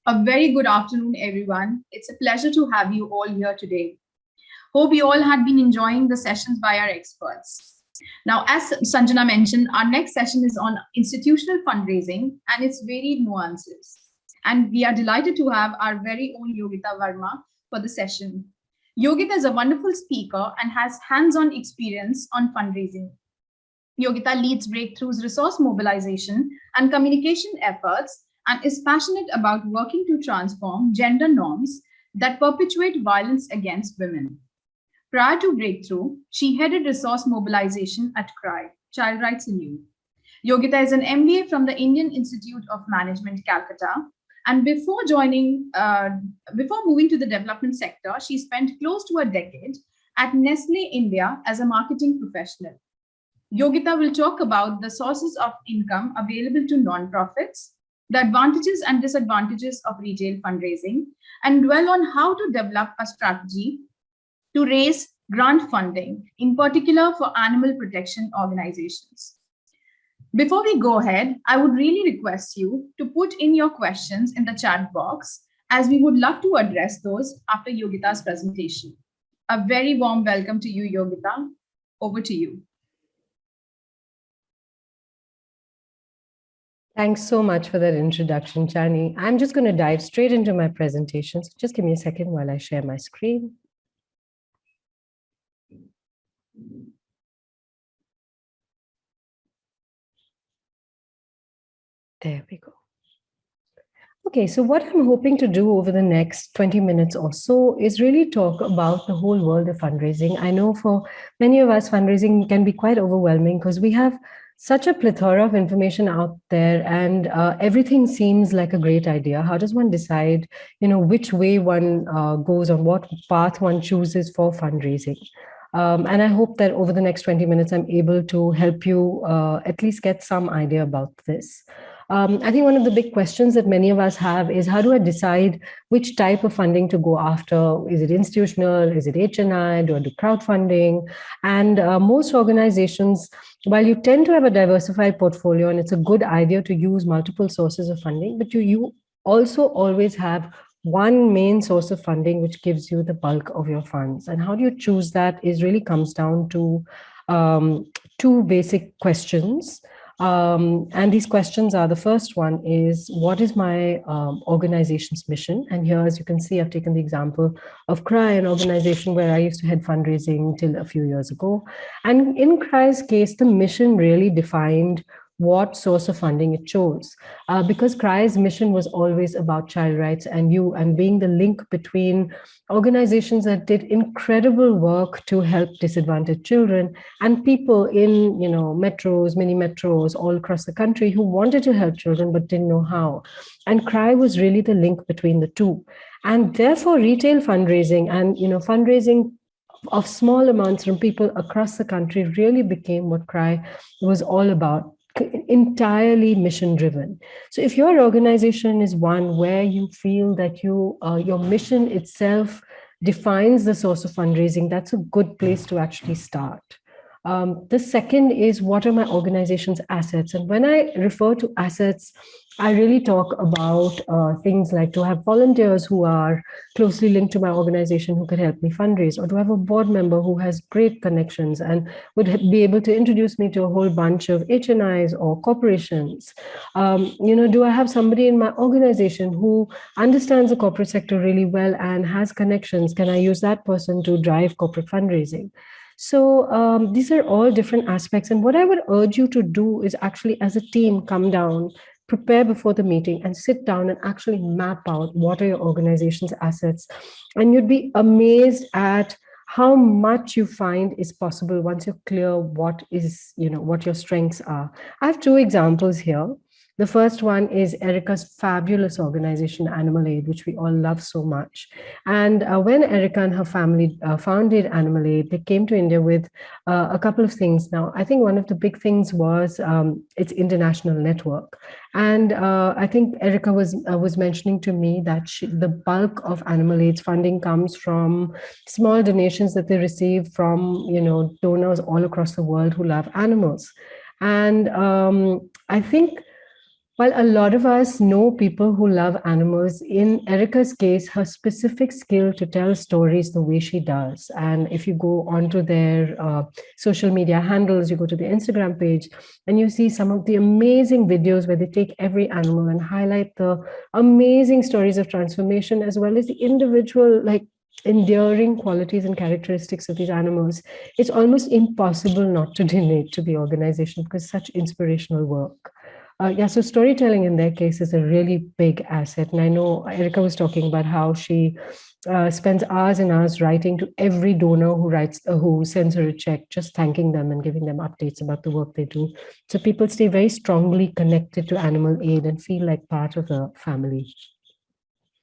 A very good afternoon, everyone. It's a pleasure to have you all here today. Hope you all had been enjoying the sessions by our experts. Now, as Sanjana mentioned, our next session is on institutional fundraising and its varied nuances. And we are delighted to have our very own Yogita Verma for the session. Yogita is a wonderful speaker and has hands on experience on fundraising. Yogita leads Breakthrough's resource mobilization and communication efforts and is passionate about working to transform gender norms that perpetuate violence against women. Prior to Breakthrough, she headed resource mobilization at CRY, Child Rights in Youth. Yogita is an MBA from the Indian Institute of Management, Calcutta. And before moving to the development sector, she spent close to a decade at Nestle India as a marketing professional. Yogita will talk about the sources of income available to nonprofits, the advantages and disadvantages of retail fundraising, and dwell on how to develop a strategy to raise grant funding, in particular for animal protection organizations. Before we go ahead, I would really request you to put in your questions in the chat box, as we would love to address those after Yogita's presentation. A very warm welcome to you, Yogita. Over to you. Thanks so much for that introduction, Chani. I'm just going to dive straight into my presentation. So just give me a second while I share my screen. There we go. Okay, so what I'm hoping to do over the next 20 minutes or so is really talk about the whole world of fundraising. I know for many of us, fundraising can be quite overwhelming because we have such a plethora of information out there, and everything seems like a great idea. How does one decide, which way one goes, on what path one chooses for fundraising? And I hope that over the next 20 minutes, I'm able to help you at least get some idea about this. I think one of the big questions that many of us have is, how do I decide which type of funding to go after? Is it institutional? Is it HNI? Do I do crowdfunding? And most organizations, while you tend to have a diversified portfolio, and it's a good idea to use multiple sources of funding, but you also always have one main source of funding which gives you the bulk of your funds. And how do you choose that is really comes down to two basic questions. And these questions are, the first one is, what is my organization's mission? And here, as you can see, I've taken the example of CRY, an organization where I used to head fundraising till a few years ago. And in CRY's case, the mission really defined what source of funding it chose, because CRY's mission was always about child rights and being the link between organizations that did incredible work to help disadvantaged children and people in metros, mini metros all across the country who wanted to help children but didn't know how. And CRY was really the link between the two. And therefore, retail fundraising and fundraising of small amounts from people across the country really became what CRY was all about, entirely mission driven. So if your organization is one where you feel that your mission itself defines the source of fundraising, that's a good place to actually start. The second is, what are my organization's assets? And when I refer to assets, I really talk about things like, to have volunteers who are closely linked to my organization who can help me fundraise, or to have a board member who has great connections and would be able to introduce me to a whole bunch of HNIs or corporations. Do I have somebody in my organization who understands the corporate sector really well and has connections? Can I use that person to drive corporate fundraising? So these are all different aspects. And what I would urge you to do is actually, as a team, come down, prepare before the meeting, and sit down and actually map out what are your organization's assets. And you'd be amazed at how much you find is possible once you're clear what your strengths are. I have two examples here. The first one is Erica's fabulous organization, Animal Aid, which we all love so much. And when Erica and her family founded Animal Aid, they came to India with a couple of things. Now, I think one of the big things was its international network. And I think Erica was mentioning to me that the bulk of Animal Aid's funding comes from small donations that they receive from donors all across the world who love animals. And I think While a lot of us know people who love animals, in Erica's case, her specific skill to tell stories the way she does. And if you go onto their social media handles, you go to the Instagram page, and you see some of the amazing videos where they take every animal and highlight the amazing stories of transformation, as well as the individual, like, endearing qualities and characteristics of these animals. It's almost impossible not to donate to the organization because such inspirational work. Yeah, so storytelling in their case is a really big asset. And I know Erica was talking about how she spends hours and hours writing to every donor who sends her a check, just thanking them and giving them updates about the work they do. So people stay very strongly connected to animal aid and feel like part of the family.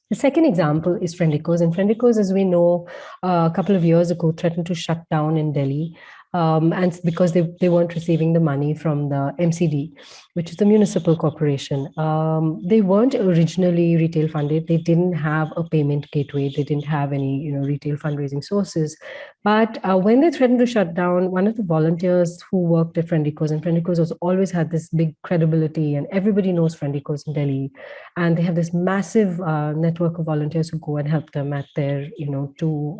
The second example is Friendicos. And Friendicos, as we know, a couple of years ago threatened to shut down in Delhi. And because they weren't receiving the money from the MCD, which is the municipal corporation. They weren't originally retail funded. They didn't have a payment gateway. They didn't have any retail fundraising sources. But when they threatened to shut down, one of the volunteers who worked at Friendicos, and Friendicos has always had this big credibility, and everybody knows Friendicos in Delhi, and they have this massive network of volunteers who go and help them at their two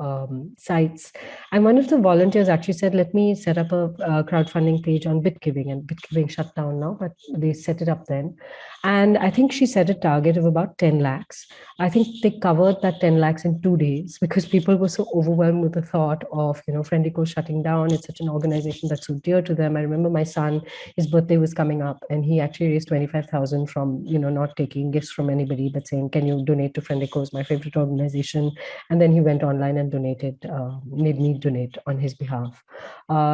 sites. And one of the volunteers actually said, let me set up a crowdfunding page on BitGiving. And BitGiving shut down now, but they set it up then. And I think she set a target of about 10 lakhs. I think they covered that 10 lakhs in 2 days because people were so overwhelmed with the thought of, Friendico shutting down. It's such an organization that's so dear to them. I remember my son, his birthday was coming up, and he actually raised 25,000 from, not taking gifts from anybody, but saying, can you donate to Friendico, my favorite organization? And then he went online and donated, made me donate on his behalf.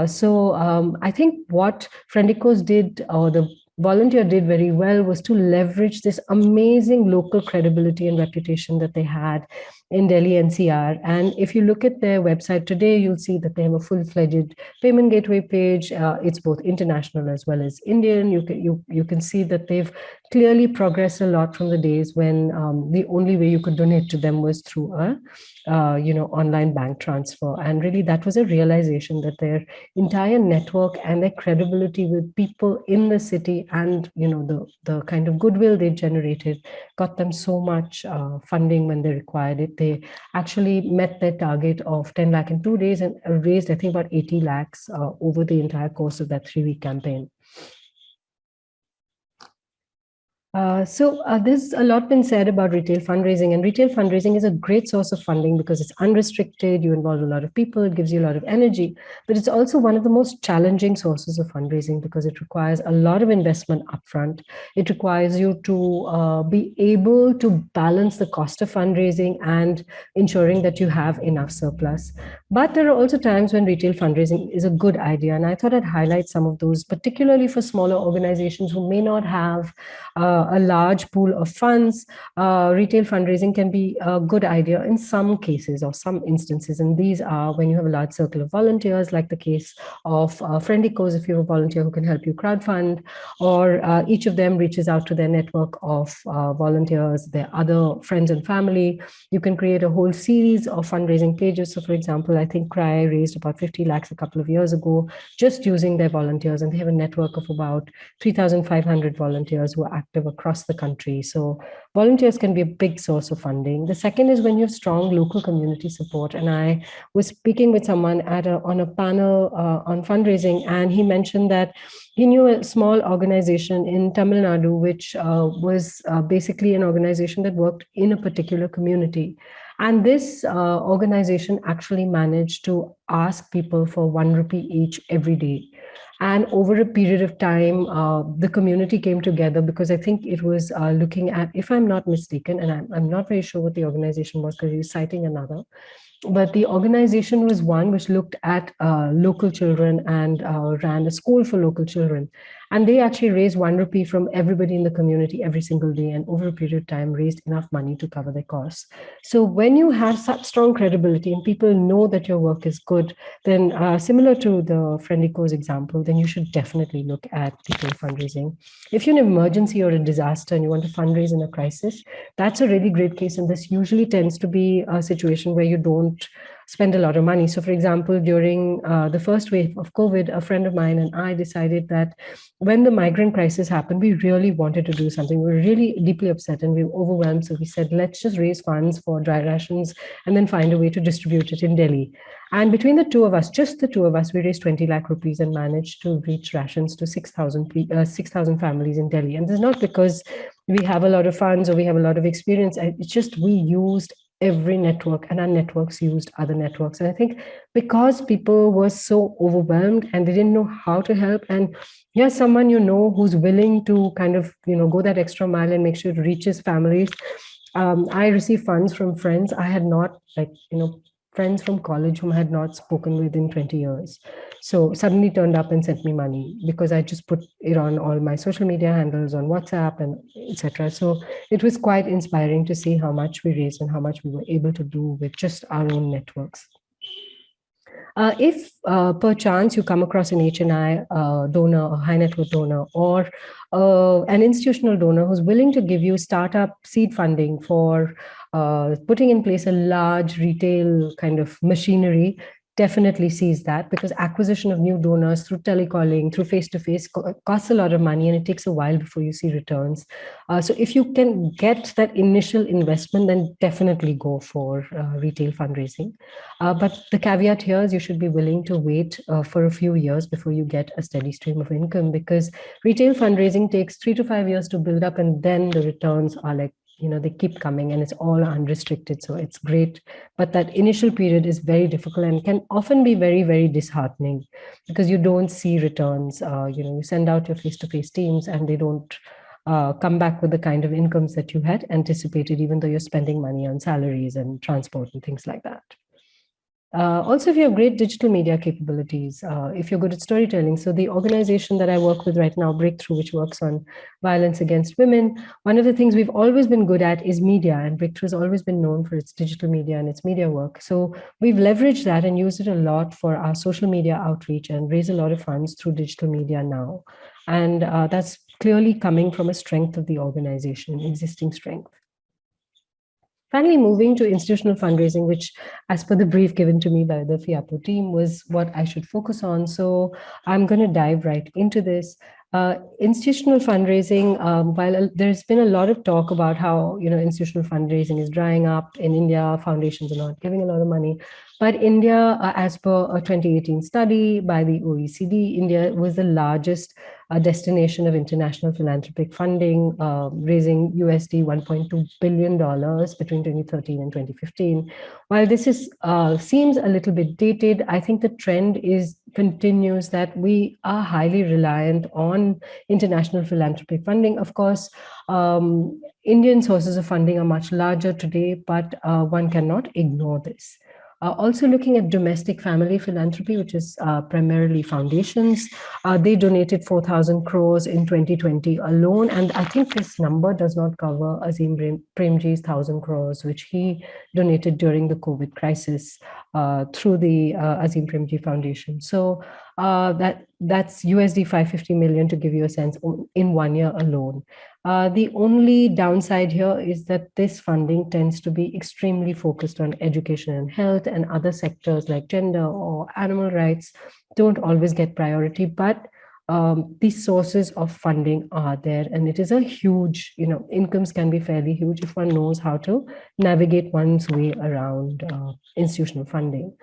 So I think what Friendicos did, or the volunteer did very well, was to leverage this amazing local credibility and reputation that they had in Delhi NCR. And if you look at their website today, you'll see that they have a full-fledged payment gateway page. It's both international as well as Indian. You can see that they've clearly progressed a lot from the days when the only way you could donate to them was through a online bank transfer. And really, that was a realization that their entire network and their credibility with people in the city and the kind of goodwill they generated got them so much funding when they required it. They actually met their target of 10 lakh in 2 days and raised, I think, about 80 lakhs over the entire course of that 3-week campaign. So there's a lot been said about retail fundraising, and retail fundraising is a great source of funding because it's unrestricted, you involve a lot of people, it gives you a lot of energy, but it's also one of the most challenging sources of fundraising because it requires a lot of investment upfront. It requires you to be able to balance the cost of fundraising and ensuring that you have enough surplus. But there are also times when retail fundraising is a good idea, and I thought I'd highlight some of those, particularly for smaller organizations who may not have a large pool of funds. Retail fundraising can be a good idea in some cases or some instances. And these are when you have a large circle of volunteers, like the case of Friendicos, if you have a volunteer who can help you crowdfund, or each of them reaches out to their network of volunteers, their other friends and family. You can create a whole series of fundraising pages. So for example, I think Cry raised about 50 lakhs a couple of years ago, just using their volunteers. And they have a network of about 3,500 volunteers who are active across the country. So volunteers can be a big source of funding. The second is when you have strong local community support. And I was speaking with someone on a panel on fundraising, and he mentioned that he knew a small organization in Tamil Nadu, which was basically an organization that worked in a particular community. And this organization actually managed to ask people for 1 rupee each every day. And over a period of time, the community came together because I think it was looking at, if I'm not mistaken, and I'm not very sure what the organization was because he was citing another, but the organization was one which looked at local children and ran a school for local children. And they actually raised 1 rupee from everybody in the community every single day, and over a period of time raised enough money to cover their costs. So when you have such strong credibility and people know that your work is good, then similar to the Friendicos example, then you should definitely look at retail fundraising. If you're in an emergency or a disaster and you want to fundraise in a crisis, that's a really great case. And this usually tends to be a situation where you don't spend a lot of money. So for example, during the first wave of COVID, a friend of mine and I decided that when the migrant crisis happened, we really wanted to do something. We were really deeply upset and we were overwhelmed. So we said, let's just raise funds for dry rations and then find a way to distribute it in Delhi. And between the two of us, just the two of us, we raised 20 lakh rupees and managed to reach rations to 6,000 families in Delhi. And this is not because we have a lot of funds or we have a lot of experience. It's just we used every network and our networks used other networks. And I think because people were so overwhelmed and they didn't know how to help, and here's someone who's willing to kind of go that extra mile and make sure it reaches families. I received funds from friends I had not, friends from college whom I had not spoken with in 20 years. So suddenly turned up and sent me money because I just put it on all my social media handles, on WhatsApp and etc. So it was quite inspiring to see how much we raised and how much we were able to do with just our own networks. If perchance you come across an HNI donor, a high net worth donor, or an institutional donor who's willing to give you startup seed funding for putting in place a large retail kind of machinery, definitely sees that, because acquisition of new donors through telecalling, through face-to-face costs a lot of money and it takes a while before you see returns. So if you can get that initial investment, then definitely go for retail fundraising. But the caveat here is you should be willing to wait for a few years before you get a steady stream of income, because retail fundraising takes 3 to 5 years to build up, and then the returns are like, they keep coming and it's all unrestricted. So it's great. But that initial period is very difficult and can often be very, very disheartening because you don't see returns. You send out your face-to-face teams and they don't come back with the kind of incomes that you had anticipated, even though you're spending money on salaries and transport and things like that. Also, if you have great digital media capabilities, if you're good at storytelling. So the organization that I work with right now, Breakthrough, which works on violence against women, one of the things we've always been good at is media, and Breakthrough has always been known for its digital media and its media work. So we've leveraged that and used it a lot for our social media outreach and raise a lot of funds through digital media now. And that's clearly coming from a strength of the organization, existing strength. Finally, moving to institutional fundraising, which, as per the brief given to me by the FIAPO team, was what I should focus on. So I'm going to dive right into this. Institutional fundraising, while there's been a lot of talk about how institutional fundraising is drying up in India, foundations are not giving a lot of money. But India, as per a 2018 study by the OECD, India was the largest destination of international philanthropic funding, raising USD $1.2 billion between 2013 and 2015. While this seems a little bit dated, I think the trend continues that we are highly reliant on international philanthropic funding. Of course, Indian sources of funding are much larger today, but one cannot ignore this. Also looking at domestic family philanthropy, which is primarily foundations, they donated 4,000 crores in 2020 alone. And I think this number does not cover Azim Premji's 1,000 crores, which he donated during the COVID crisis through the Azim Premji Foundation. So that's USD 550 million, to give you a sense, in 1 year alone. The only downside here is that this funding tends to be extremely focused on education and health, and other sectors like gender or animal rights don't always get priority. But these sources of funding are there, and it is a huge, incomes can be fairly huge if one knows how to navigate one's way around institutional funding.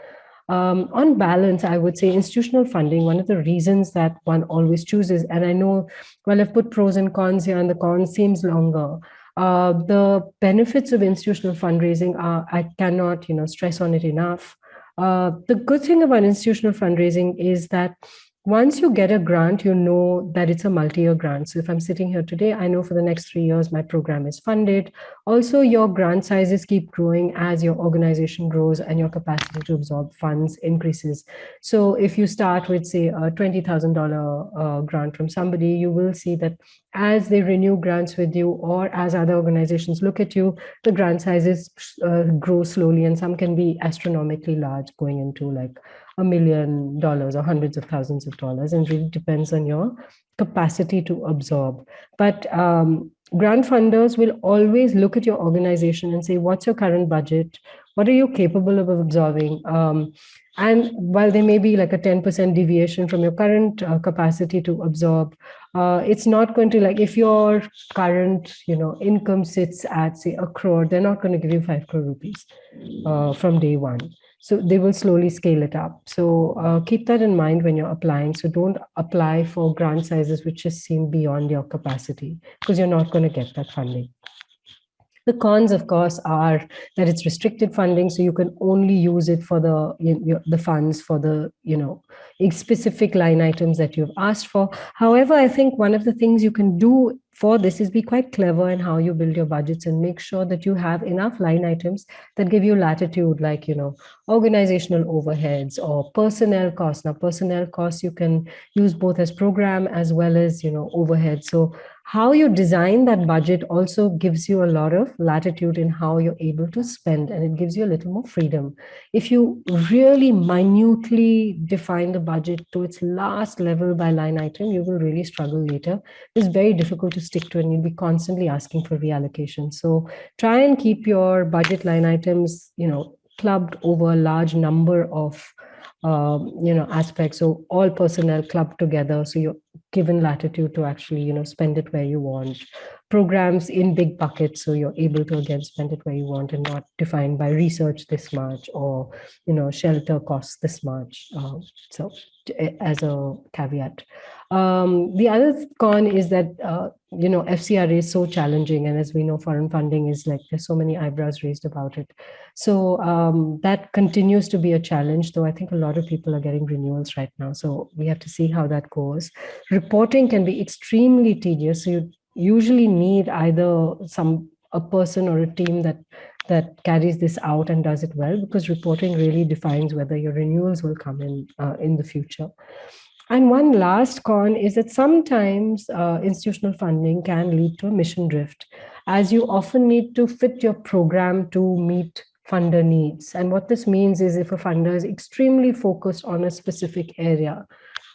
On balance, I would say institutional funding, one of the reasons that one always chooses, and I know, well, I've put pros and cons here and the cons seems longer. The benefits of institutional fundraising are, I cannot, stress on it enough. The good thing about institutional fundraising is that once you get a grant, you know that it's a multi-year grant. So if I'm sitting here today, I know for the next 3 years, my program is funded. Also, your grant sizes keep growing as your organization grows and your capacity to absorb funds increases. So if you start with, say, a $20,000 grant from somebody, you will see that as they renew grants with you, or as other organizations look at you, the grant sizes grow slowly, and some can be astronomically large, going into like $1 million or hundreds of thousands of dollars, and really depends on your capacity to absorb. But grant funders will always look at your organization and say, what's your current budget? What are you capable of absorbing? And while there may be like a 10% deviation from your current capacity to absorb, it's not going to, like, if your current, income sits at, say, 1 crore, they're not going to give you 5 crore rupees from day one. So they will slowly scale it up. So keep that in mind when you're applying. So don't apply for grant sizes which just seem beyond your capacity, because you're not going to get that funding. The cons, of course, are that it's restricted funding, so you can only use it for the funds for the specific line items that you've asked for. However, I think one of the things you can do for this is be quite clever in how you build your budgets and make sure that you have enough line items that give you latitude, like organizational overheads or personnel costs. Now, personnel costs you can use both as program as well as overhead. So how you design that budget also gives you a lot of latitude in how you're able to spend, and it gives you a little more freedom. If you really minutely define the budget to its last level by line item, you will really struggle later. It's very difficult to stick to, and you'll be constantly asking for reallocation. So try and keep your budget line items, clubbed over a large number of aspects. So all personnel clubbed together, so you're given latitude to actually spend it where you want. Programs in big buckets, so you're able to again spend it where you want, and not defined by research this much or shelter costs this much. So as a caveat. The other con is that FCRA is so challenging, and as we know, foreign funding is like, there's so many eyebrows raised about it. So that continues to be a challenge, though I think a lot of people are getting renewals right now. So we have to see how that goes. Reporting can be extremely tedious. So you usually need either a person or a team that carries this out and does it well, because reporting really defines whether your renewals will come in the future. And one last con is that sometimes institutional funding can lead to a mission drift, as you often need to fit your program to meet funder needs. And what this means is, if a funder is extremely focused on a specific area,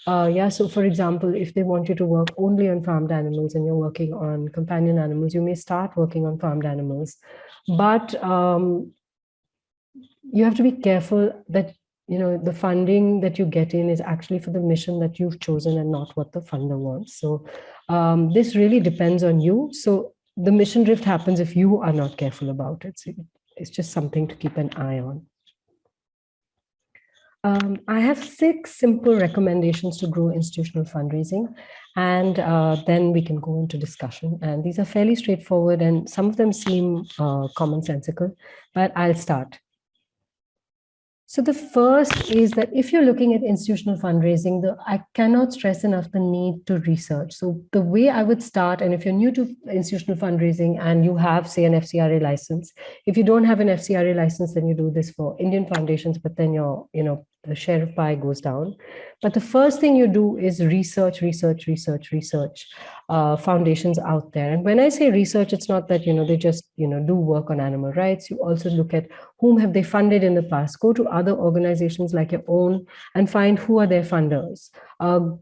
so for example, if they want you to work only on farmed animals and you're working on companion animals, you may start working on farmed animals. But you have to be careful that the funding that you get in is actually for the mission that you've chosen and not what the funder wants. So this really depends on you. So the mission drift happens if you are not careful about it. So it's just something to keep an eye on. I have 6 simple recommendations to grow institutional fundraising, and then we can go into discussion. And these are fairly straightforward, and some of them seem commonsensical, but I'll start. So the first is that if you're looking at institutional fundraising, I cannot stress enough the need to research. So the way I would start, and if you're new to institutional fundraising and you have, say, an FCRA license, if you don't have an FCRA license, then you do this for Indian foundations, but then the share of pie goes down. But the first thing you do is research foundations out there. And when I say research, it's not that, they just, do work on animal rights. You also look at whom have they funded in the past. Go to other organizations like your own and find who are their funders.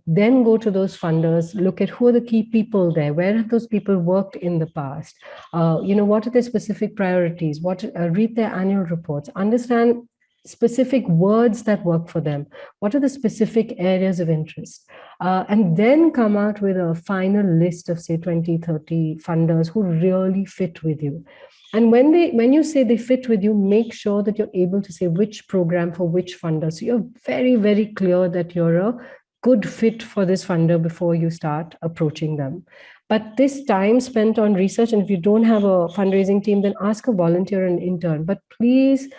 Then go to those funders, look at who are the key people there. Where have those people worked in the past? What are their specific priorities? Read their annual reports. Understand specific words that work for them. What are the specific areas of interest? And then come out with a final list of, say, 20, 30 funders who really fit with you. And when you say they fit with you, make sure that you're able to say which program for which funder. So you're very, very clear that you're a good fit for this funder before you start approaching them. But this time spent on research, and if you don't have a fundraising team, then ask a volunteer and intern. But please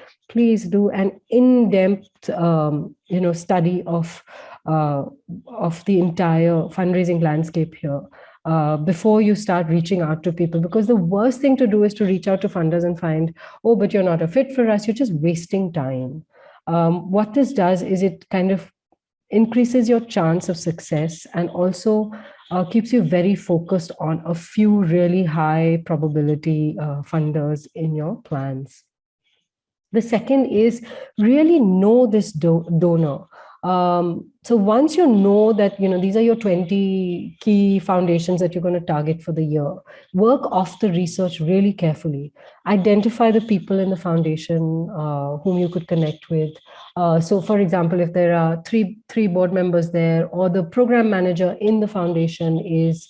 do an in-depth, study of the entire fundraising landscape here before you start reaching out to people. Because the worst thing to do is to reach out to funders and find, oh, but you're not a fit for us. You're just wasting time. What this does is it kind of increases your chance of success, and also keeps you very focused on a few really high probability funders in your plans. The second is really know this donor. So once you know that, these are your 20 key foundations that you're going to target for the year, work off the research really carefully. Identify the people in the foundation whom you could connect with. So for example, if there are three board members there, or the program manager in the foundation is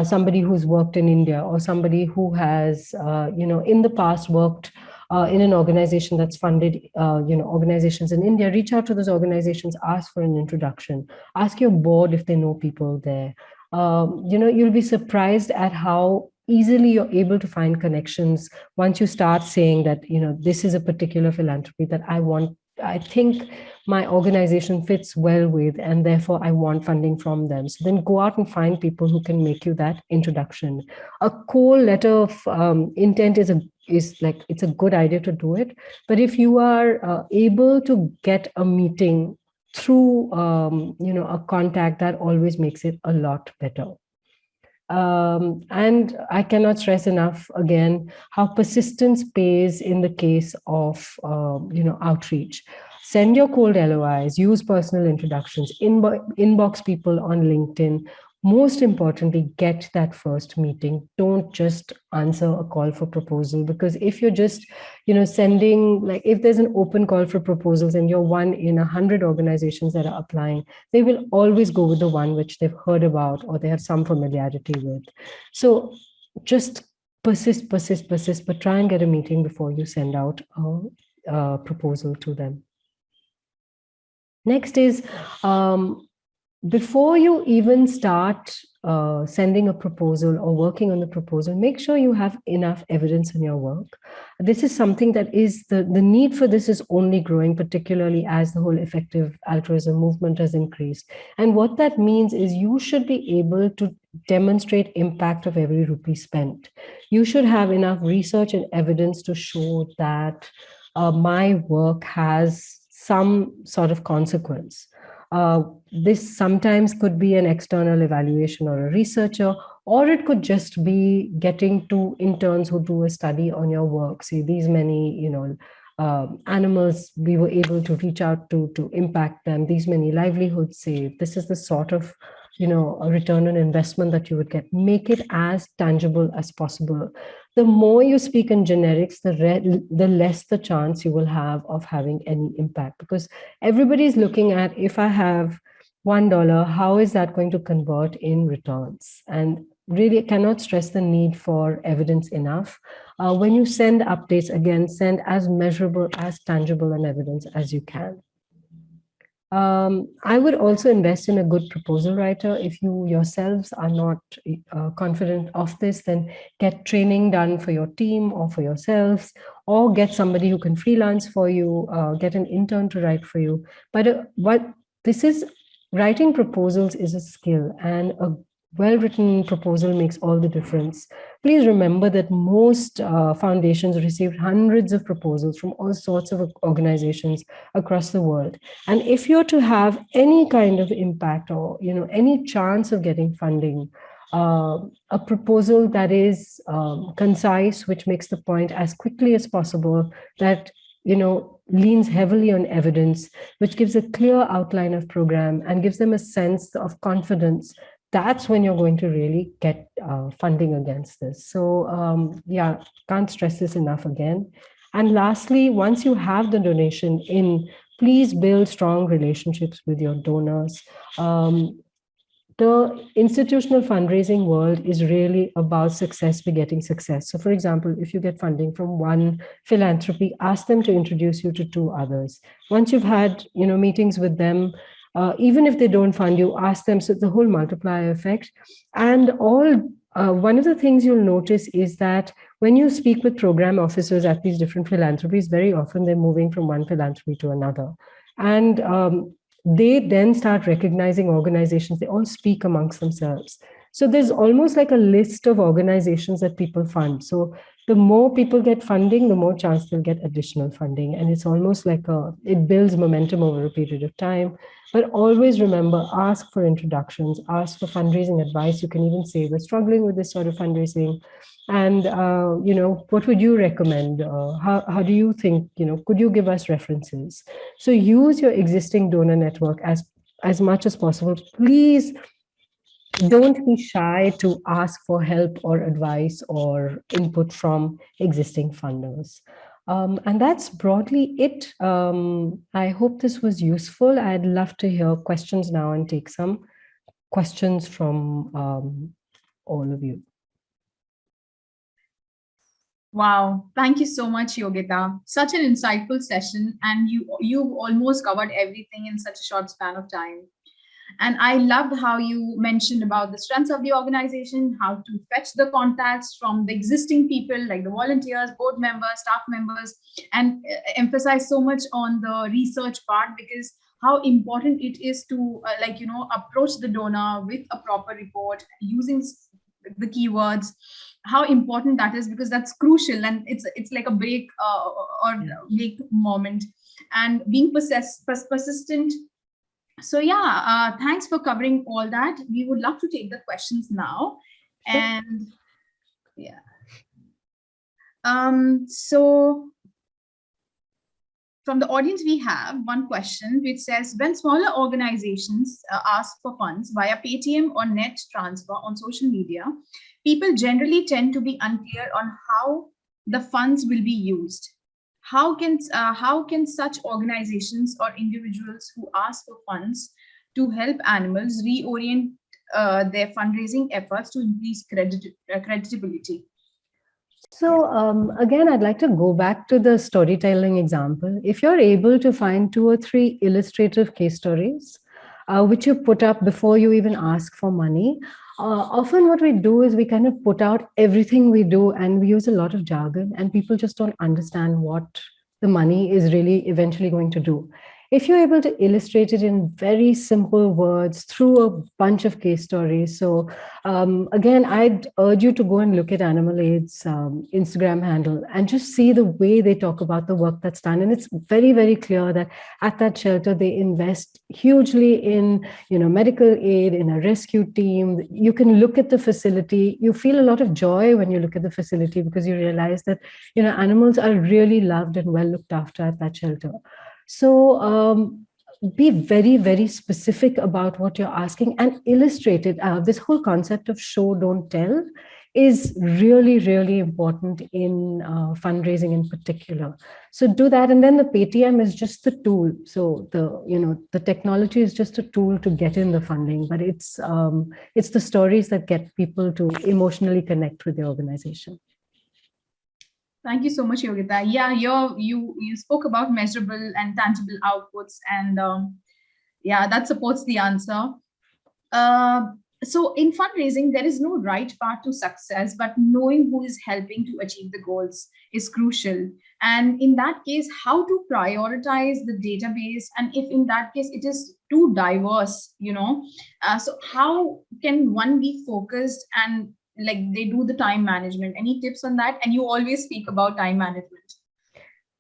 somebody who's worked in India, or somebody who has, in the past worked in an organization that's funded, organizations in India, reach out to those organizations, ask for an introduction, ask your board if they know people there. You'll be surprised at how easily you're able to find connections once you start saying that, this is a particular philanthropy that I think my organization fits well with, and therefore I want funding from them. So then go out and find people who can make you that introduction. A cold letter of intent is it's a good idea to do it. But if you are able to get a meeting through a contact, that always makes it a lot better. And I cannot stress enough again how persistence pays in the case of outreach. Send your cold LOIs, use personal introductions, inbox people on LinkedIn. Most importantly, get that first meeting. Don't just answer a call for proposal, because if you're just, sending, like if there's an open call for proposals and you're one in 100 organizations that are applying, they will always go with the one which they've heard about or they have some familiarity with. So just persist, but try and get a meeting before you send out a proposal to them. Next is, before you even start sending a proposal or working on the proposal, make sure you have enough evidence in your work. This is something that is, the need for this is only growing, particularly as the whole effective altruism movement has increased. And what that means is you should be able to demonstrate impact of every rupee spent. You should have enough research and evidence to show that my work has some sort of consequence. This sometimes could be an external evaluation or a researcher, or it could just be getting 2 interns who do a study on your work. Say these many, animals we were able to reach out to impact them, these many livelihoods saved. This is the sort of, a return on investment that you would get. Make it as tangible as possible. The more you speak in generics, the less the chance you will have of having any impact, because everybody's looking at, if I have $1, how is that going to convert in returns? And really, I cannot stress the need for evidence enough. When you send updates, again, send as measurable, as tangible an evidence as you can. I would also invest in a good proposal writer. If you yourselves are not confident of this, then get training done for your team or for yourselves, or get somebody who can freelance for you, get an intern to write for you. But writing proposals is a skill, and a well-written proposal makes all the difference. Please remember that most foundations received hundreds of proposals from all sorts of organizations across the world. And if you're to have any kind of impact or any chance of getting funding, a proposal that is concise, which makes the point as quickly as possible, that leans heavily on evidence, which gives a clear outline of program and gives them a sense of confidence, that's when you're going to really get funding against this. So yeah, can't stress this enough again. And lastly, once you have the donation in, please build strong relationships with your donors. The institutional fundraising world is really about success begetting success. So for example, if you get funding from one philanthropy, ask them to introduce you to 2 others. Once you've had meetings with them, even if they don't fund you, ask them. So it's the whole multiplier effect. And one of the things you'll notice is that when you speak with program officers at these different philanthropies, very often they're moving from one philanthropy to another. And they then start recognizing organizations. They all speak amongst themselves. So there's almost like a list of organizations that people fund. So the more people get funding, the more chance they'll get additional funding. And it's almost like it builds momentum over a period of time. But always remember, ask for introductions, ask for fundraising advice. You can even say, we're struggling with this sort of fundraising. And, what would you recommend? How do you think, could you give us references? So use your existing donor network as much as possible. Please don't be shy to ask for help or advice or input from existing funders. And that's broadly it. I hope this was useful. I'd love to hear questions now and take some questions from all of you. Wow, thank you so much, Yogita. Such an insightful session, and you've almost covered everything in such a short span of time. And I loved how you mentioned about the strengths of the organization, how to fetch the contacts from the existing people like the volunteers, board members, staff members, and emphasize so much on the research part, because how important it is to approach the donor with a proper report using the keywords, how important that is, because that's crucial, and it's like a break or break moment, and being persistent. So yeah, thanks for covering all that. We would love to take the questions now. And yeah. So from the audience, we have one question which says, when smaller organizations ask for funds via Paytm or net transfer on social media, people generally tend to be unclear on how the funds will be used. How can such organizations or individuals who ask for funds to help animals reorient their fundraising efforts to increase credibility? So again, I'd like to go back to the storytelling example. If you're able to find 2 or 3 illustrative case stories, which you put up before you even ask for money, often what we do is we kind of put out everything we do, and we use a lot of jargon, and people just don't understand what the money is really eventually going to do. If you're able to illustrate it in very simple words through a bunch of case stories. So again, I'd urge you to go and look at Animal Aid's Instagram handle and just see the way they talk about the work that's done. And it's very, very clear that at that shelter, they invest hugely in, medical aid, in a rescue team. You can look at the facility. You feel a lot of joy when you look at the facility, because you realize that, animals are really loved and well looked after at that shelter. So be very, very specific about what you're asking and illustrate it. This whole concept of show, don't tell is really, really important in fundraising in particular. So do that. And then the Paytm is just the tool. So the technology is just a tool to get in the funding, but it's the stories that get people to emotionally connect with the organization. Thank you so much, Yogita. Yeah, you spoke about measurable and tangible outputs, and yeah, that supports the answer. So in fundraising, there is no right path to success, but knowing who is helping to achieve the goals is crucial. And in that case, how to prioritize the database, and if in that case it is too diverse, so how can one be focused and like they do the time management? Any tips on that? And you always speak about time management.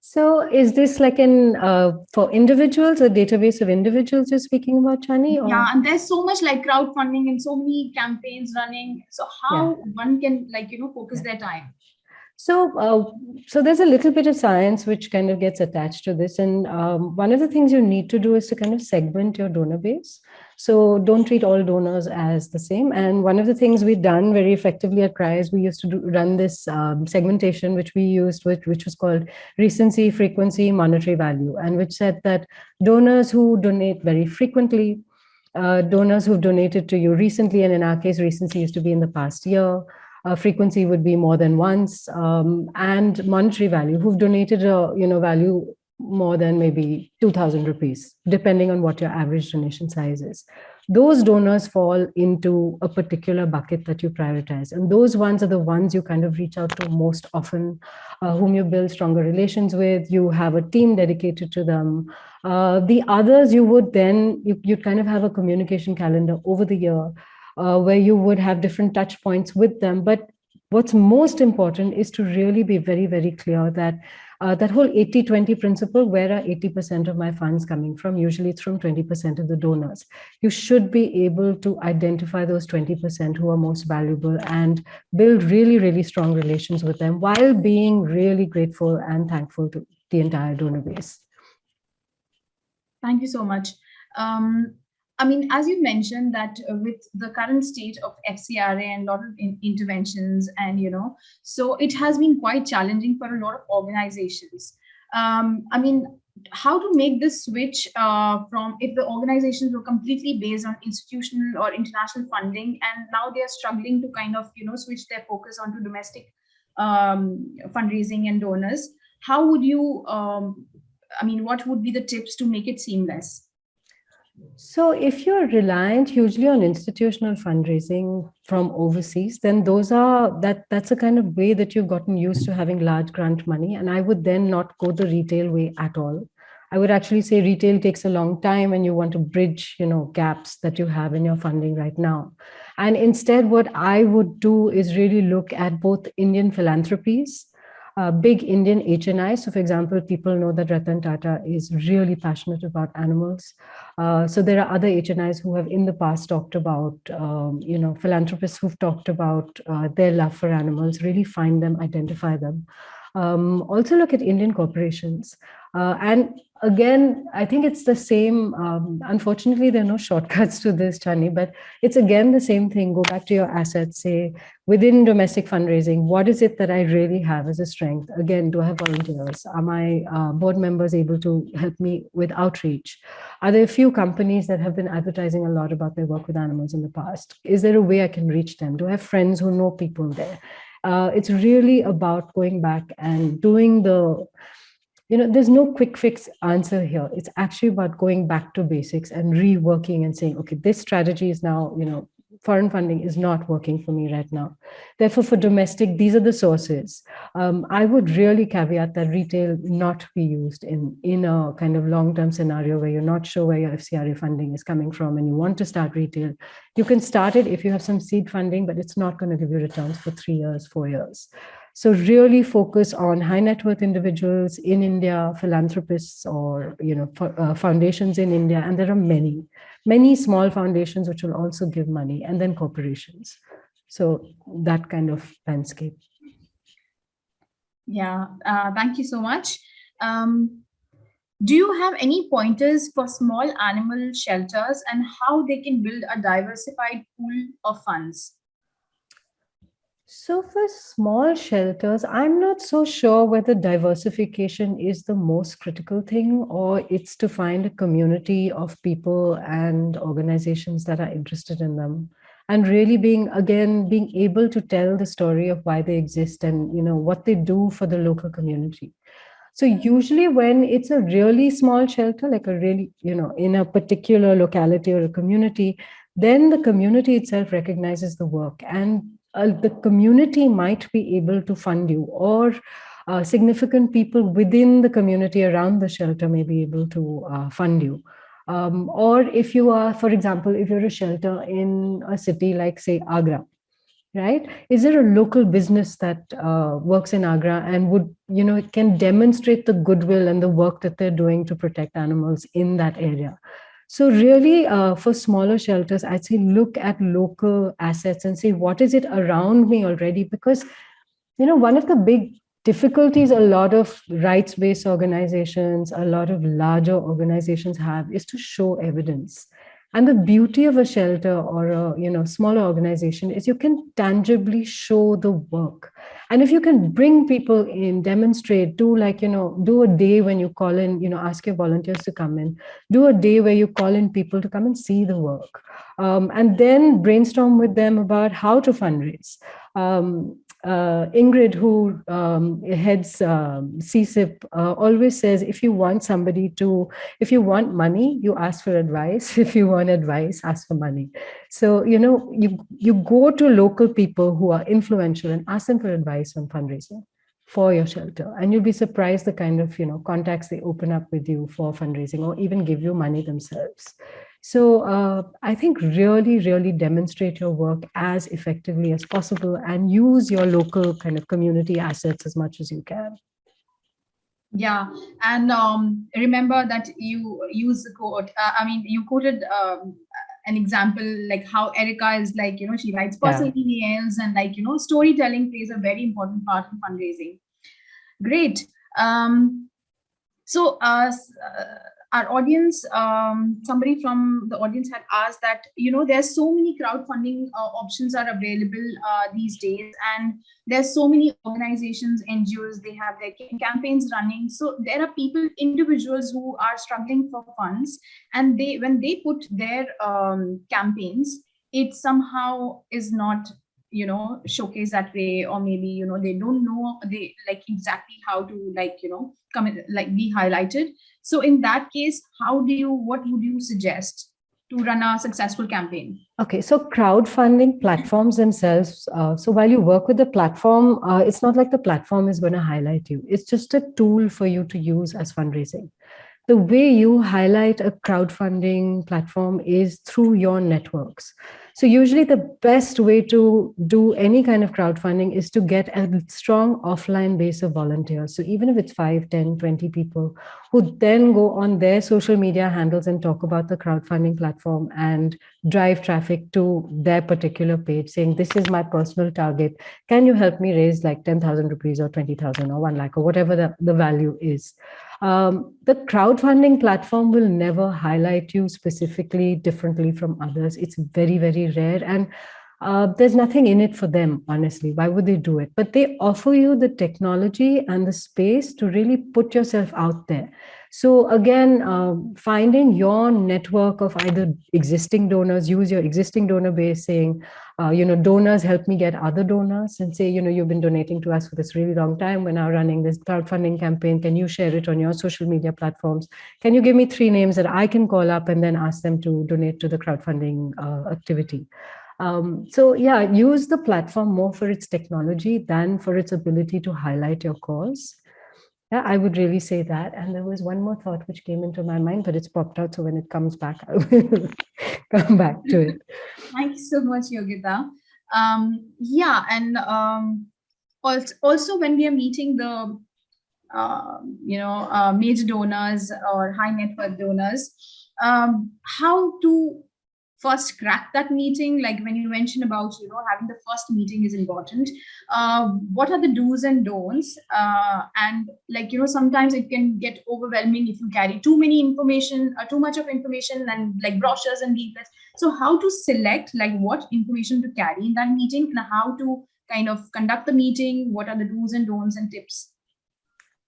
So is this like for individuals, a database of individuals you're speaking about, Chani? Yeah, and there's so much like crowdfunding and so many campaigns running. So how one can focus their time? So there's a little bit of science which kind of gets attached to this. And one of the things you need to do is to kind of segment your donor base. So don't treat all donors as the same. And one of the things we've done very effectively at CRY is we used to run this segmentation, which we used, which was called recency, frequency, monetary value, and which said that donors who donate very frequently, donors who've donated to you recently, and in our case, recency used to be in the past year, frequency would be more than once, and monetary value, who've donated a value more than maybe 2,000 rupees, depending on what your average donation size is. Those donors fall into a particular bucket that you prioritize. And those ones are the ones you kind of reach out to most often, whom you build stronger relations with. You have a team dedicated to them. The others, you would then, you kind of have a communication calendar over the year where you would have different touch points with them. But what's most important is to really be very, very clear that That whole 80-20 principle, where are 80% of my funds coming from? Usually it's from 20% of the donors. You should be able to identify those 20% who are most valuable and build really, really strong relations with them while being really grateful and thankful to the entire donor base. Thank you so much. I mean, as you mentioned that with the current state of FCRA and a lot of interventions and, so it has been quite challenging for a lot of organizations. I mean, how to make this switch from if the organizations were completely based on institutional or international funding, and now they are struggling to kind of, switch their focus onto domestic fundraising and donors. How would you, I mean, what would be the tips to make it seamless? So if you're reliant hugely on institutional fundraising from overseas, then that's a kind of way that you've gotten used to having large grant money. And I would then not go the retail way at all. I would actually say retail takes a long time and you want to bridge, gaps that you have in your funding right now. And instead, what I would do is really look at both Indian philanthropies, big Indian HNI. So for example, people know that Ratan Tata is really passionate about animals. So there are other HNIs who have in the past talked about, philanthropists who've talked about their love for animals, really find them, identify them. Also look at Indian corporations. And again, I think it's the same. Unfortunately, there are no shortcuts to this, Chani, but it's again the same thing. Go back to your assets, say within domestic fundraising, what is it that I really have as a strength? Again, do I have volunteers? Are my board members able to help me with outreach? Are there a few companies that have been advertising a lot about their work with animals in the past? Is there a way I can reach them? Do I have friends who know people there? It's really about going back and doing there's no quick fix answer here. It's actually about going back to basics and reworking and saying, okay, this strategy is now, foreign funding is not working for me right now. Therefore, for domestic, these are the sources. I would really caveat that retail not be used in a kind of long-term scenario where you're not sure where your FCRA funding is coming from and you want to start retail. You can start it if you have some seed funding, but it's not going to give you returns for 3 years, 4 years. So really focus on high net worth individuals in India, philanthropists or foundations in India. And there are many small foundations which will also give money, and then corporations. So that kind of landscape. Yeah, thank you so much. Do you have any pointers for small animal shelters and how they can build a diversified pool of funds? So for small shelters, I'm not so sure whether diversification is the most critical thing or it's to find a community of people and organizations that are interested in them. And really being able to tell the story of why they exist and, what they do for the local community. So usually when it's a really small shelter, like a really, in a particular locality or a community, then the community itself recognizes the work and the community might be able to fund you, or significant people within the community around the shelter may be able to fund you. Or if you are, for example, if you're a shelter in a city like, say, Agra, right? Is there a local business that works in Agra and would, can demonstrate the goodwill and the work that they're doing to protect animals in that area? So really, for smaller shelters, I'd say look at local assets and say, what is it around me already? Because, one of the big difficulties a lot of rights-based organizations, a lot of larger organizations have is to show evidence. And the beauty of a shelter or a smaller organization is you can tangibly show the work. And if you can bring people in, demonstrate, do a day when you call in, ask your volunteers to come in, do a day where you call in people to come and see the work, and then brainstorm with them about how to fundraise. Ingrid, who heads CSIP, always says, if you want money, you ask for advice. If you want advice, ask for money. So, you go to local people who are influential and ask them for advice on fundraising for your shelter. And you'll be surprised the kind of, contacts they open up with you for fundraising or even give you money themselves. So I think really, really demonstrate your work as effectively as possible and use your local kind of community assets as much as you can. Yeah, and remember that you use the quote. You quoted an example like how Erica is like, she writes Yeah. personal emails, and like, storytelling plays a very important part in fundraising. Great. Um, so, our audience, somebody from the audience had asked that, there's so many crowdfunding options are available these days, and there's so many organizations, NGOs, they have their campaigns running. So there are people, individuals who are struggling for funds, and when they put their campaigns, it somehow is not showcase that way, or maybe they don't know they like exactly how to like come in, like be highlighted. So in that case, what would you suggest to run a successful campaign? Okay, so crowdfunding platforms themselves. So while you work with the platform, it's not like the platform is going to highlight you. It's just a tool for you to use as fundraising. The way you highlight a crowdfunding platform is through your networks. So usually the best way to do any kind of crowdfunding is to get a strong offline base of volunteers. So even if it's 5, 10, 20 people who then go on their social media handles and talk about the crowdfunding platform and drive traffic to their particular page saying, this is my personal target. Can you help me raise like 10,000 rupees or 20,000 or 1 lakh or whatever the value is? The crowdfunding platform will never highlight you specifically differently from others. It's very, very rare. And there's nothing in it for them, honestly. Why would they do it? But they offer you the technology and the space to really put yourself out there. So again, finding your network of either existing donors, use your existing donor base, saying, donors help me get other donors, and say, you've been donating to us for this really long time. We're now running this crowdfunding campaign. Can you share it on your social media platforms? Can you give me 3 names that I can call up and then ask them to donate to the crowdfunding activity? So yeah, use the platform more for its technology than for its ability to highlight your cause. Yeah, I would really say that. And there was one more thought which came into my mind, but it's popped out. So when it comes back, I will come back to it. Thank you so much, Yogita. Yeah, and also when we are meeting the major donors or high net worth donors, how to first crack that meeting, like when you mentioned about having the first meeting is important. What are the do's and don'ts, and like sometimes it can get overwhelming if you carry too many information, too much of information, and like brochures and leaflets. So how to select like what information to carry in that meeting, and how to kind of conduct the meeting, what are the do's and don'ts and tips?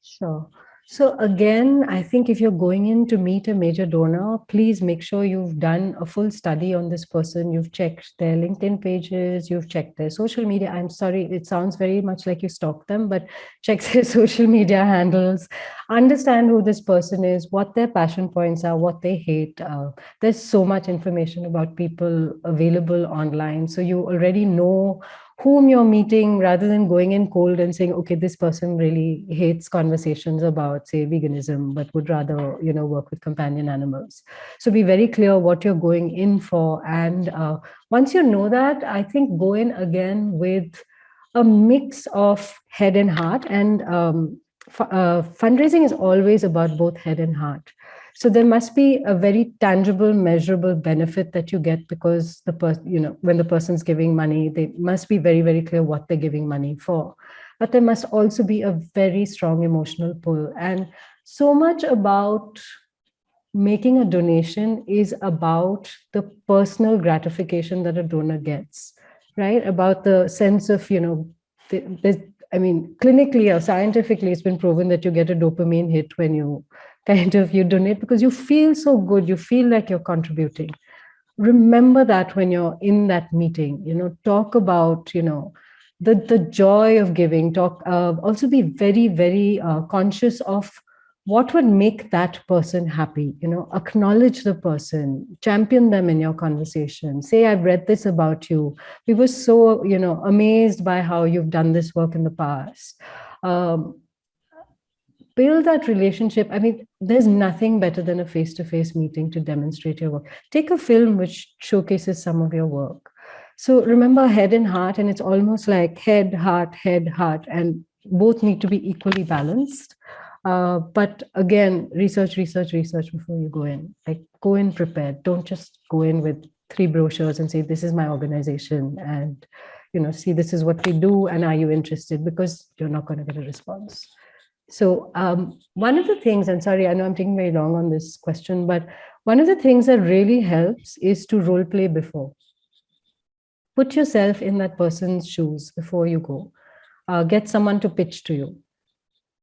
Sure. So again, I think if you're going in to meet a major donor, please make sure you've done a full study on this person. You've checked their LinkedIn pages, you've checked their social media. I'm sorry, it sounds very much like you stalked them, but check their social media handles. Understand who this person is, what their passion points are, what they hate. There's so much information about people available online. So you already know whom you're meeting, rather than going in cold and saying, okay, this person really hates conversations about, say, veganism, but would rather, work with companion animals. So be very clear what you're going in for. And once you know that, I think go in again with a mix of head and heart. And fundraising is always about both head and heart. So there must be a very tangible, measurable benefit that you get, because when the person's giving money, they must be very, very clear what they're giving money for. But there must also be a very strong emotional pull. And so much about making a donation is about the personal gratification that a donor gets, right? About the sense of, clinically or scientifically, it's been proven that you get a dopamine hit when you you donate, because you feel so good. You feel like you're contributing. Remember that when you're in that meeting, talk about, the joy of giving. Also be very, very conscious of what would make that person happy. Acknowledge the person, champion them in your conversation. Say, I've read this about you. We were so, amazed by how you've done this work in the past. Build that relationship. I mean, there's nothing better than a face-to-face meeting to demonstrate your work. Take a film which showcases some of your work. So remember head and heart, and it's almost like head, heart, and both need to be equally balanced. But again, research before you go in. Like, go in prepared. Don't just go in with 3 brochures and say, this is my organization, and see, this is what we do, and are you interested? Because you're not going to get a response. So one of the things, and sorry, I know I'm taking very long on this question, but one of the things that really helps is to role play before. Put yourself in that person's shoes before you go. Get someone to pitch to you.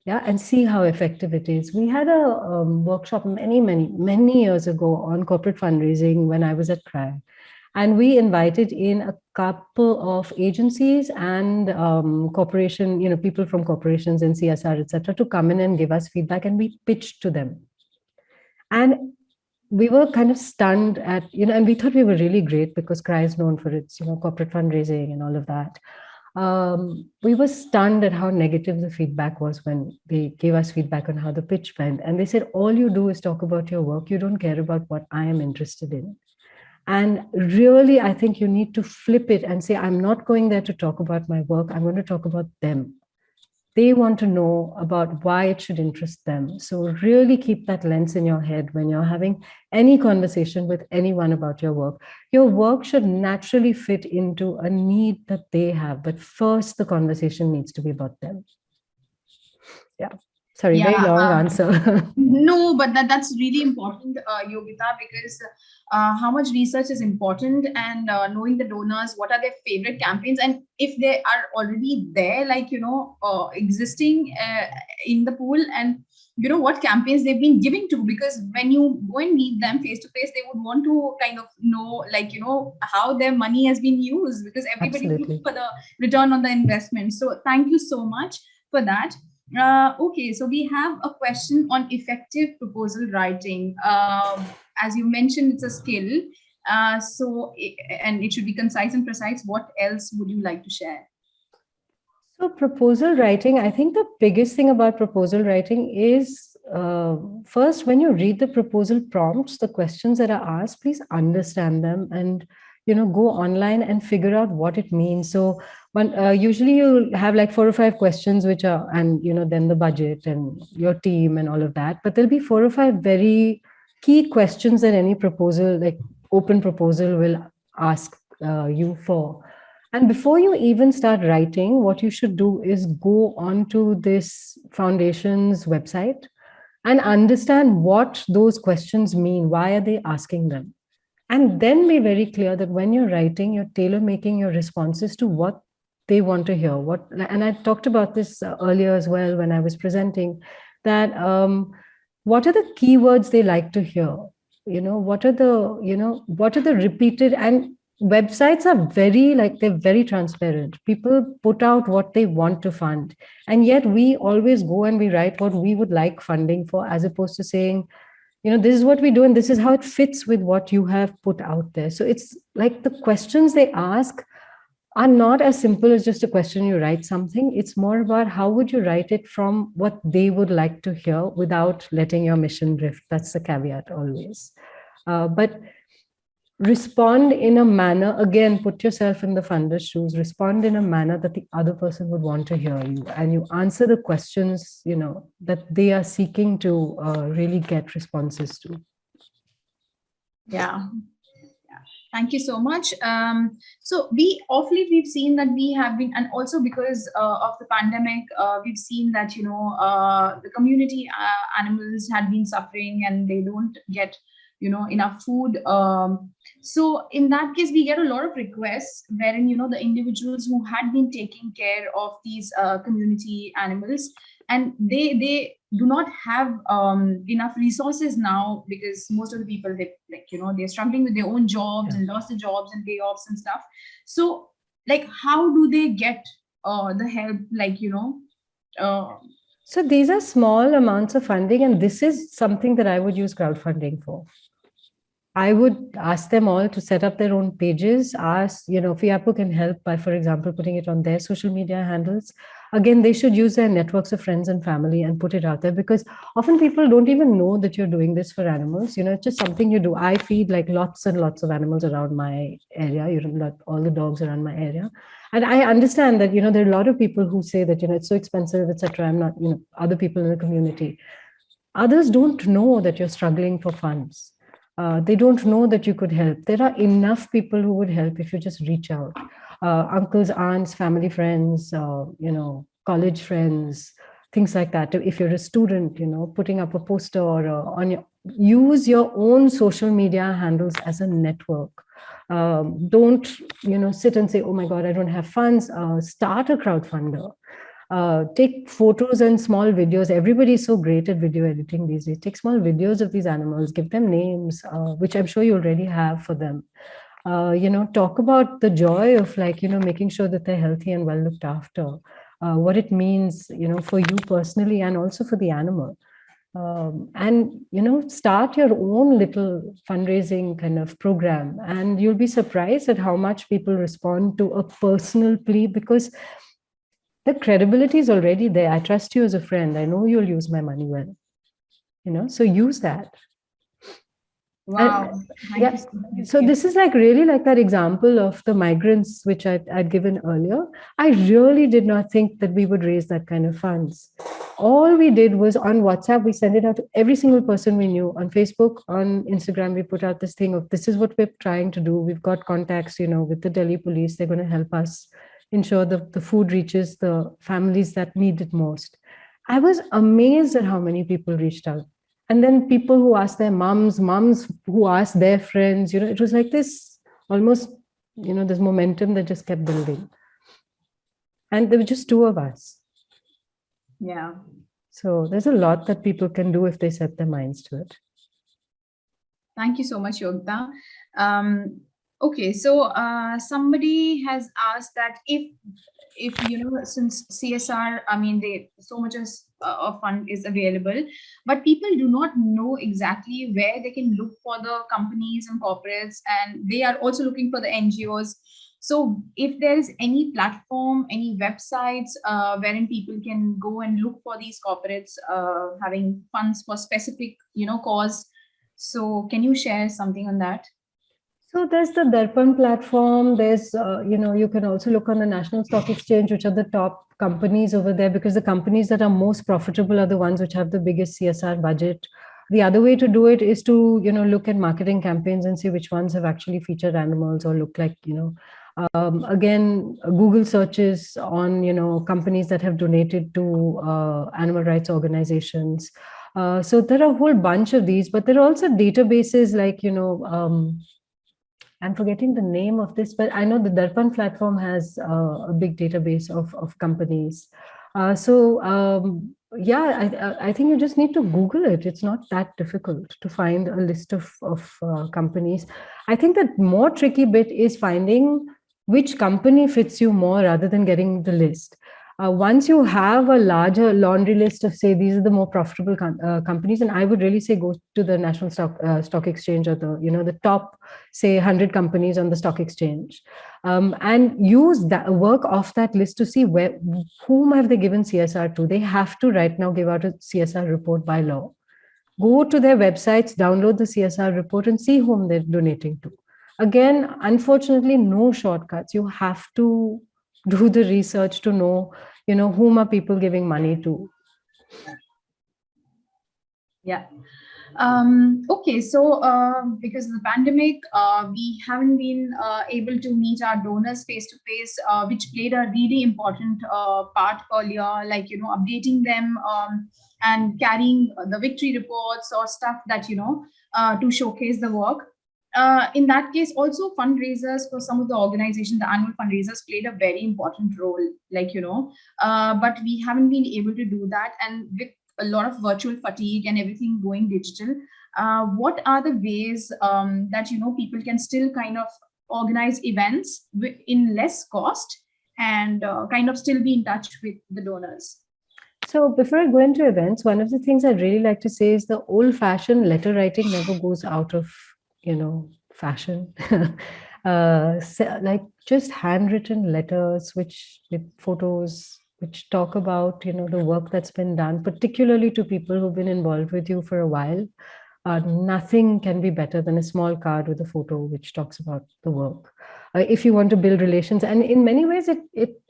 Yeah, and see how effective it is. We had a workshop many years ago on corporate fundraising when I was at CRI. And we invited in a couple of agencies and corporation, people from corporations and CSR, etc., to come in and give us feedback, and we pitched to them. And we were kind of stunned at, and we thought we were really great because CRI is known for its, corporate fundraising and all of that. We were stunned at how negative the feedback was when they gave us feedback on how the pitch went. And they said, all you do is talk about your work. You don't care about what I am interested in. And really, I think you need to flip it and say, I'm not going there to talk about my work. I'm going to talk about them. They want to know about why it should interest them. So really keep that lens in your head when you're having any conversation with anyone about your work. Your work should naturally fit into a need that they have. But first, the conversation needs to be about them. Yeah. Sorry, very long answer. No, but that's really important, Yogita, because how much research is important, and knowing the donors, what are their favorite campaigns, and if they are already there, like, existing in the pool, and what campaigns they've been giving to, because when you go and meet them face to face, they would want to kind of know, like, how their money has been used, because everybody looks for the return on the investment. So thank you so much for that. Okay, so we have a question on effective proposal writing. As you mentioned, it's a skill. And it should be concise and precise. What else would you like to share? So proposal writing, I think the biggest thing about proposal writing is, first, when you read the proposal prompts, the questions that are asked, please understand them and go online and figure out what it means. So usually you have like 4 or 5 questions, which are, and then the budget and your team and all of that. But there'll be 4 or 5 very key questions that any proposal, like open proposal, will ask you for. And before you even start writing, what you should do is go onto this foundation's website and understand what those questions mean. Why are they asking them? And then be very clear that when you're writing, you're tailor-making your responses to what they want to hear. And I talked about this earlier as well when I was presenting, that what are the keywords they like to hear? What are the repeated, and websites are they're very transparent. People put out what they want to fund. And yet we always go and we write what we would like funding for, as opposed to saying, this is what we do and this is how it fits with what you have put out there. So it's like the questions they ask are not as simple as just a question you write something. It's more about how would you write it from what they would like to hear without letting your mission drift. That's the caveat always. But respond in a manner, again, put yourself in the funder's shoes, respond in a manner that the other person would want to hear you, and you answer the questions, that they are seeking to really get responses to. Yeah. Thank you so much. So we've seen that we have been, and also because of the pandemic, we've seen that, the community animals had been suffering and they don't get, enough food. So in that case, we get a lot of requests wherein, the individuals who had been taking care of these community animals, and they do not have enough resources now, because most of the people, they're struggling with their own jobs and lost their jobs and payoffs and stuff. So like, how do they get the help, So these are small amounts of funding, and this is something that I would use crowdfunding for. I would ask them all to set up their own pages. Ask, FIAPO can help by, for example, putting it on their social media handles. again, they should use their networks of friends and family and put it out there, because often people don't even know that you're doing this for animals. It's just something you do. I feed like lots and lots of animals around my area, all the dogs around my area. And I understand that, there are a lot of people who say that, it's so expensive, etc. I'm not, other people in the community. Others don't know that you're struggling for funds. They don't know that you could help. There are enough people who would help if you just reach out. Uncles, aunts, family friends, college friends, things like that. If you're a student, putting up a poster or use your own social media handles as a network. Don't, sit and say, oh my God, I don't have funds. Start a crowdfunder. Take photos and small videos. Everybody's so great at video editing these days. Take small videos of these animals, give them names, which I'm sure you already have for them. Talk about the joy of making sure that they're healthy and well looked after, what it means, for you personally and also for the animal. And start your own little fundraising kind of program, and you'll be surprised at how much people respond to a personal plea, because the credibility is already there. I trust you as a friend. I know you'll use my money well. So use that. Wow. Yeah. So this is really like that example of the migrants, which I'd given earlier. I really did not think that we would raise that kind of funds. All we did was on WhatsApp, we sent it out to every single person we knew. On Facebook, on Instagram, we put out this thing of, this is what we're trying to do. We've got contacts, with the Delhi police. They're going to help us ensure that the food reaches the families that need it most. I was amazed at how many people reached out. And then people who asked their moms who asked their friends, it was like this almost, this momentum that just kept building. And there were just two of us. Yeah. So there's a lot that people can do if they set their minds to it. Thank you so much, Yogita. Okay, so somebody has asked that if since CSR, so much of fund is available, but people do not know exactly where they can look for the companies and corporates, and they are also looking for the NGOs. So if there is any platform, any websites wherein people can go and look for these corporates having funds for specific, cause. So can you share something on that? So there's the Darpan platform. There's, you can also look on the National Stock Exchange, which are the top companies over there, because the companies that are most profitable are the ones which have the biggest CSR budget. The other way to do it is to, look at marketing campaigns and see which ones have actually featured animals or look like, again, Google searches on, companies that have donated to animal rights organizations. So there are a whole bunch of these, but there are also databases like, I'm forgetting the name of this, but I know the Darpan platform has a big database of companies. I think you just need to Google it. It's not that difficult to find a list of companies. I think the more tricky bit is finding which company fits you more rather than getting the list. Once you have a larger laundry list of, say, these are the more profitable companies, and I would really say go to the National Stock Exchange, or the top, say, 100 companies on the stock exchange, and use that, work off that list to see whom have they given CSR to. They have to right now give out a CSR report by law. Go to their websites, download the CSR report, and see whom they're donating to. Again, unfortunately, no shortcuts. You have to do the research to know, whom are people giving money to. Yeah. Okay, so because of the pandemic, we haven't been able to meet our donors face to face, which played a really important part earlier, like, updating them and carrying the victory reports or stuff that, to showcase the work. In that case, also fundraisers for some of the organizations, the annual fundraisers played a very important role, but we haven't been able to do that. And with a lot of virtual fatigue and everything going digital, what are the ways that people can still kind of organize events in less cost and kind of still be in touch with the donors? So before I go into events, one of the things I'd really like to say is the old-fashioned letter writing never goes out of, fashion. Like just handwritten letters, which with photos, which talk about, the work that's been done, particularly to people who've been involved with you for a while. Nothing can be better than a small card with a photo which talks about the work. If you want to build relations, and in many ways, it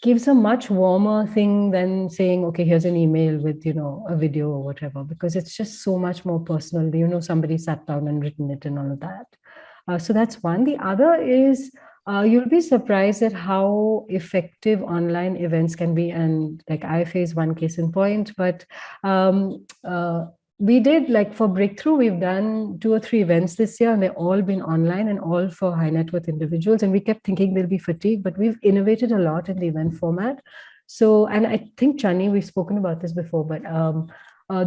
gives a much warmer thing than saying, okay, here's an email with, a video or whatever, because it's just so much more personal. Somebody sat down and written it and all of that. So that's one. The other is, you'll be surprised at how effective online events can be. And like IFA is one case in point, but we did, like for Breakthrough, we've done 2 or 3 events this year, and they've all been online and all for high net worth individuals. And we kept thinking there'll be fatigue, but we've innovated a lot in the event format. So, and I think, Chani, we've spoken about this before, but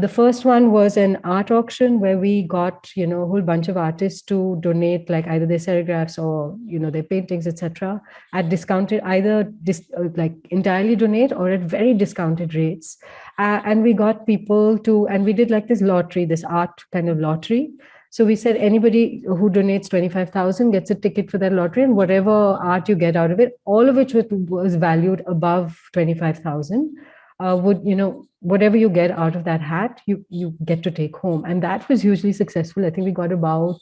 the first one was an art auction where we got, a whole bunch of artists to donate, like either their serigraphs or, their paintings, etc., at discounted, either like entirely donate or at very discounted rates. And we got people to, and we did like this lottery, this art kind of lottery. So we said anybody who donates 25,000 gets a ticket for that lottery, and whatever art you get out of it, all of which was valued above 25,000, would, whatever you get out of that hat, you get to take home. And that was hugely successful. I think we got about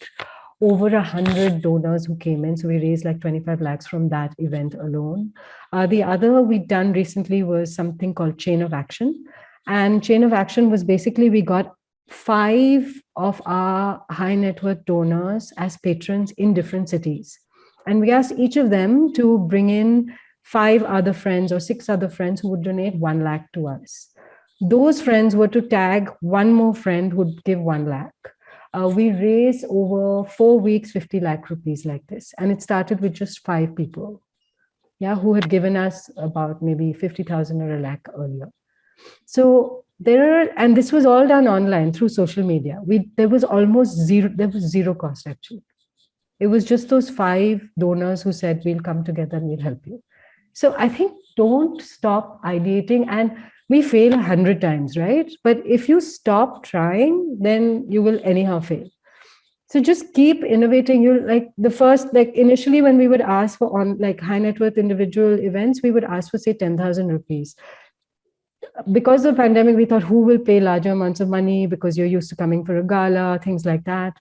over 100 donors who came in. So we raised like 25 lakhs from that event alone. The other we done recently was something called Chain of Action. And Chain of Action was basically, we got 5 of our high net worth donors as patrons in different cities. And we asked each of them to bring in 5 other friends or 6 other friends who would donate 1 lakh to us. Those friends were to tag one more friend who would give 1 lakh. We raised over 4 weeks, 50 lakh rupees like this. And it started with just 5 people, who had given us about maybe 50,000 or a lakh earlier. So and this was all done online through social media. There was zero cost actually. It was just those 5 donors who said, we'll come together and we'll help you. So I think don't stop ideating, and we fail 100 times, right? But if you stop trying, then you will anyhow fail. So just keep innovating. You initially when we would ask for high net worth individual events, we would ask for say 10,000 rupees. Because of the pandemic, we thought, who will pay larger amounts of money because you're used to coming for a gala, things like that.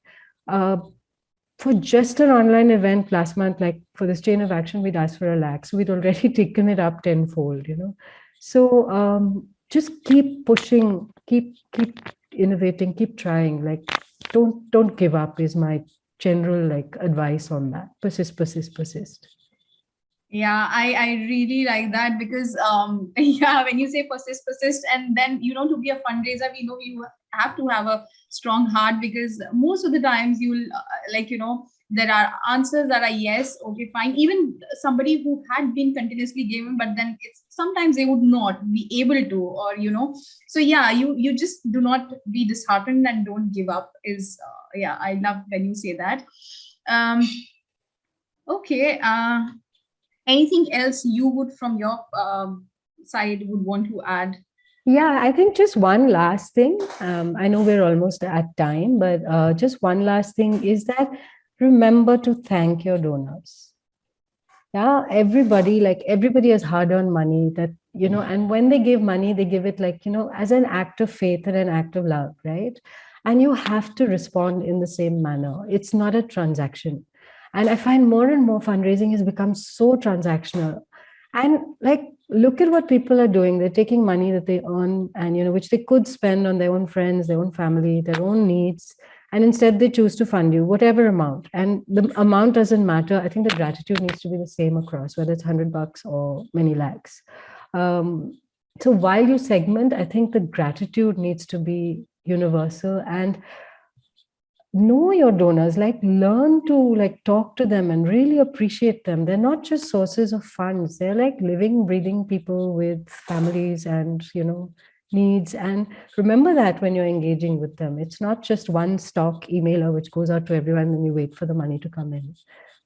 For just an online event last month, like for this Chain of Action, we'd asked for 1 lakh. So we'd already taken it up tenfold, So just keep pushing, keep innovating, keep trying. Like, don't give up is my general advice on that. Persist, persist, persist. Yeah, I really like that because when you say persist, and then to be a fundraiser, we know you have to have a strong heart, because most of the times you'll there are answers that are yes, okay, fine. Even somebody who had been continuously giving, but then sometimes they would not be able to, or So yeah, you just do not be disheartened and don't give up. I love when you say that. Okay. Anything else you would from your side would want to add? Yeah, I think just one last thing. I know we're almost at time, but just one last thing is that remember to thank your donors. Yeah, everybody has hard-earned money that, and when they give money, they give it as an act of faith and an act of love, right? And you have to respond in the same manner. It's not a transaction. And I find more and more fundraising has become so transactional. And look at what people are doing. They're taking money that they earn and, which they could spend on their own friends, their own family, their own needs. And instead they choose to fund you, whatever amount. And the amount doesn't matter. I think the gratitude needs to be the same across, whether it's $100 or many lakhs. So while you segment, I think the gratitude needs to be universal, and know your donors, learn to talk to them and really appreciate them. They're not just sources of funds. They're living, breathing people with families and, needs. And remember that when you're engaging with them, it's not just one stock emailer which goes out to everyone and you wait for the money to come in.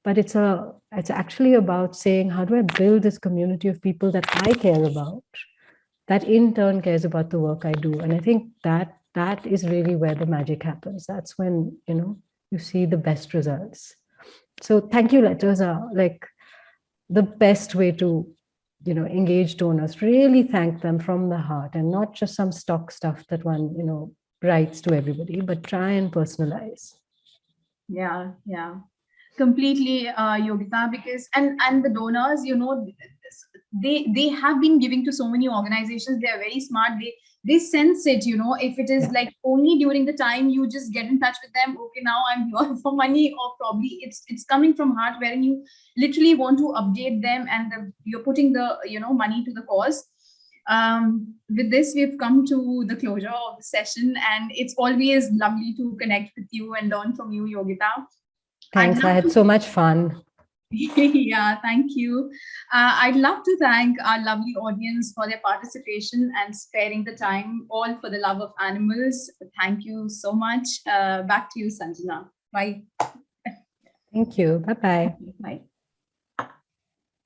But it's actually about saying, how do I build this community of people that I care about, that in turn cares about the work I do? And I think that is really where the magic happens. That's when, you see the best results. So thank you letters are the best way to engaged donors, really thank them from the heart, and not just some stock stuff that one, writes to everybody, but try and personalize. Yeah, yeah. Completely, Yogita, because and the donors, they have been giving to so many organizations. They are very smart. They sense it, if it is Yeah. like only during the time you just get in touch with them, okay, now I'm here for money, or probably it's coming from heart, wherein you literally want to update them, and you're putting the money to the cause. With this, we've come to the closure of the session, and it's always lovely to connect with you and learn from you, Yogita. I'd Thanks. I love had to. so much fun. Yeah, thank you. I'd love to thank our lovely audience for their participation and sparing the time, all for the love of animals. Thank you so much. Back to you, Sanjana. Bye. Thank you. Bye-bye. Bye.